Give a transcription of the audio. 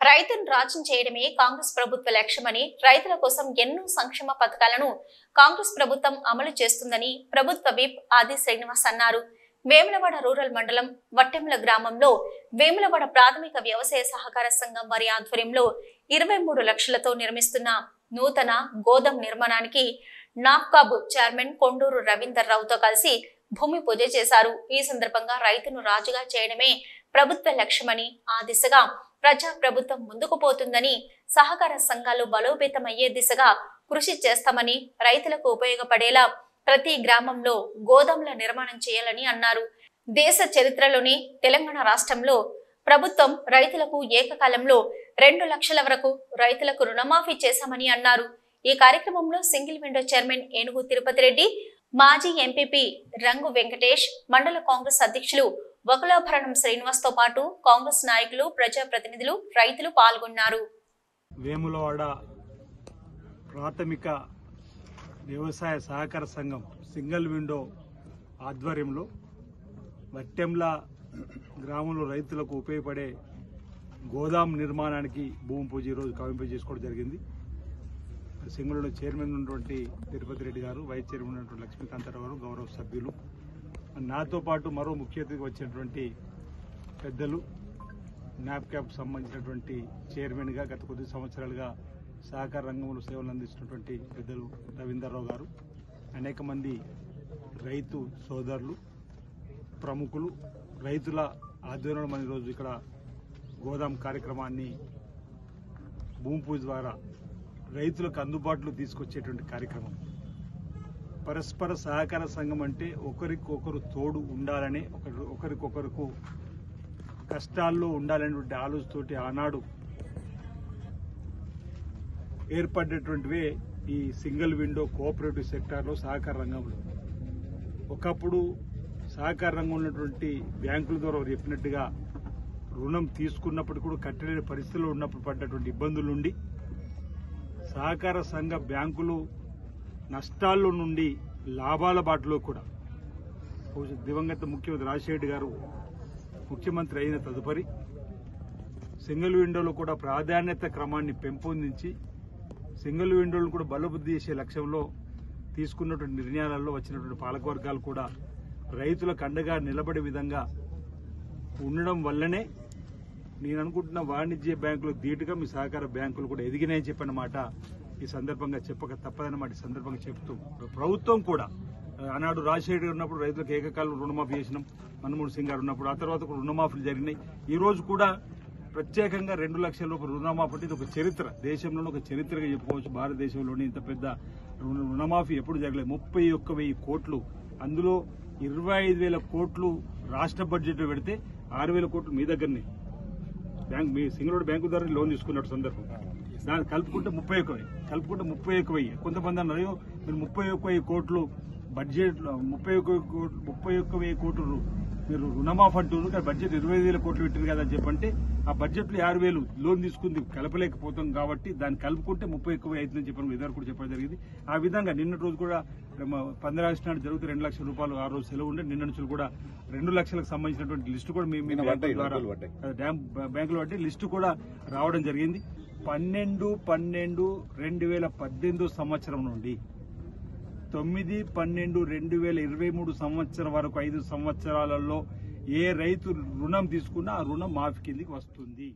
రైతును రాజ్యం చేయడమే కాంగ్రెస్ ప్రభుత్వ లక్ష్యమని, రైతుల కోసం ఎన్నో సంక్షేమ పథకాలను కాంగ్రెస్ ప్రభుత్వం అమలు చేస్తుందని ప్రభుత్వ విప్ ఆది శ్రీనివాస్ అన్నారు. వేములవాడ రూరల్ మండలం వట్టెంల గ్రామంలో వేములవాడ ప్రాథమిక వ్యవసాయ సహకార సంఘం వారి ఆధ్వర్యంలో 23 లక్షలతో నిర్మిస్తున్న నూతన గోదాం నిర్మాణానికి నాప్కాబ్ చైర్మన్ కొండూరు రవీందర్ రావుతో కలిసి భూమి పూజ చేశారు. ఈ సందర్భంగా రైతును రాజుగా చేయడమే ప్రభుత్వ లక్ష్యమని, ఆ దిశగా ప్రజా ప్రభుత్వం ముందుకు పోతుందని, సహకార సంఘాలు బలోపేతమయ్యే దిశగా కృషి చేస్తామని, రైతులకు ఉపయోగపడేలా ప్రతి గ్రామంలో గోదాంల నిర్మాణం చేయాలని అన్నారు. దేశ చరిత్రలోనే తెలంగాణ రాష్ట్రంలో ప్రభుత్వం రైతులకు ఏకకాలంలో 2 లక్షల వరకు రైతులకు రుణమాఫీ చేశామని అన్నారు. ఈ కార్యక్రమంలో సింగిల్ విండో చైర్మన్ ఏనుగు తిరుపతి రెడ్డి, మాజీ ఎంపీపీ రంగు వెంకటేష్, మండల కాంగ్రెస్ అధ్యక్షులు వకులాభరణం శ్రీనివాస్ తో పాటు కాంగ్రెస్ నాయకులు, ప్రజాప్రతినిధులు, రైతులు పాల్గొన్నారు. వేములవాడ ప్రాథమిక వ్యవసాయ సహకార సంఘం సింగిల్ విండో ఆధ్వర్యంలో వట్టెంల గ్రామంలో రైతులకు ఉపయోగపడే గోదాం నిర్మాణానికి భూమి పూజ ఈరోజు కవింపు చేసుకోవడం జరిగింది. సింగిల్ విండో చైర్మన్ ఉన్నటువంటి తిరుపతి రెడ్డి గారు, వైస్ చైర్మన్ ఉన్నటువంటి లక్ష్మీకాంతరావు గారు, గౌరవ సభ్యులు, నాతో పాటు మరో ముఖ్య అతిథిగా వచ్చినటువంటి పెద్దలు, నాప్కాప్ సంబంధించినటువంటి చైర్మన్గా గత కొద్ది సంవత్సరాలుగా సహకార రంగంలో సేవలు అందిస్తున్నటువంటి పెద్దలు రవీందర్రావు గారు, అనేక మంది రైతు సోదరులు, ప్రముఖులు, రైతుల ఆధ్వర్యంలో మన ఈరోజు ఇక్కడ గోదాం కార్యక్రమాన్ని భూమి పూజ ద్వారా రైతులకు అందుబాటులో తీసుకొచ్చేటువంటి కార్యక్రమం. పరస్పర సహకార సంఘం అంటే ఒకరికొకరు తోడు ఉండాలని, ఒకరికొకరికి కష్టాల్లో ఉండాలనేటువంటి ఆలోచనతోటి ఆనాడు ఏర్పడినటువంటివే ఈ సింగిల్ విండో కోఆపరేటివ్ సెక్టార్లో సహకార రంగంలో. ఒకప్పుడు సహకార రంగంలో ఉన్నటువంటి బ్యాంకుల ద్వారా చెప్పినట్టుగా రుణం తీసుకున్నప్పుడు కూడా కట్టలేని పరిస్థితుల్లో ఉన్నప్పుడు పడ్డటువంటి ఇబ్బందుల నుండి సహకార సంఘ బ్యాంకులు నష్టాల్లో నుండి లాభాల బాటలో కూడా దివంగత ముఖ్యమంత్రి రాజశేఖర్ గారు ముఖ్యమంత్రి అయిన తదుపరి సింగిల్ విండోలో కూడా ప్రాధాన్యత క్రమాన్ని పెంపొందించి సింగిల్ విండోలను కూడా బలోపేతం చేసే లక్ష్యంలో తీసుకున్నటువంటి నిర్ణయాలలో వచ్చినటువంటి పాలకవర్గాలు కూడా రైతులకు అండగా నిలబడే విధంగా ఉండడం వల్లనే నేను అనుకుంటున్న వాణిజ్య బ్యాంకులు ధీటుగా మీ సహకార బ్యాంకులు కూడా ఎదిగినాయని చెప్పిన మాట ఈ సందర్భంగా చెప్పక తప్పదన్నమాట ఈ సందర్భంగా చెప్తూ, ప్రభుత్వం కూడా ఆనాడు రాజశేఖర్ గారు ఉన్నప్పుడు రైతులకు ఏకకాలం రుణమాఫీ చేసినాం, మన్మోహన్ సింగ్ గారు ఉన్నప్పుడు, ఆ తర్వాత కూడా రుణమాఫీలు జరిగినాయి. ఈ రోజు కూడా ప్రత్యేకంగా 2 లక్షల రూపాయలు రుణమాఫీ అంటే ఇది ఒక చరిత్ర, దేశంలోనే ఒక చరిత్రగా చెప్పుకోవచ్చు. భారతదేశంలోనే ఇంత పెద్ద రుణమాఫీ ఎప్పుడు జరగలేదు. 31,000 కోట్లు, అందులో 25,000 కోట్లు రాష్ట్ర బడ్జెట్ పెడితే 6,000 కోట్లు మీ దగ్గరనే మీ సింగిల్ బ్యాంకు ద్వారా లోన్ తీసుకున్నట్టు సందర్భం. దాన్ని కలుపుకుంటే 31,000 కొంతమంది అన్నారు మీరు 31,000 కోట్లు బడ్జెట్ 31,000 కోట్లు మీరు రుణమాఫీ అంటున్నారు కానీ బడ్జెట్ 25,000 కోట్లు పెట్టారు కదా అని చెప్పంటే ఆ బడ్జెట్లో 6,000 లోన్ తీసుకుంది కలపలేకపోతాం కాబట్టి దాన్ని కలుపుకుంటే 31,000 అవుతుందని చెప్పాను. ఇద్దరు కూడా చెప్పడం జరిగింది. ఆ విధంగా నిన్నటి రోజు కూడా 15 ఆగస్టు నాడు జరిగితే 2 లక్షల రూపాయలు ఆ రోజు సెలవు ఉండే, నిన్న నుంచి కూడా 2 లక్షలకు సంబంధించినటువంటి లిస్టు కూడా బ్యాంకులు బట్టి లిస్టు కూడా రావడం జరిగింది. 12/12/2018 సంవత్సరం నుండి 9/12/2023 సంవత్సరం వరకు 5 సంవత్సరాలలో ఏ రైతు రుణం తీసుకున్నా ఆ రుణం మాఫీ కిందికి వస్తుంది.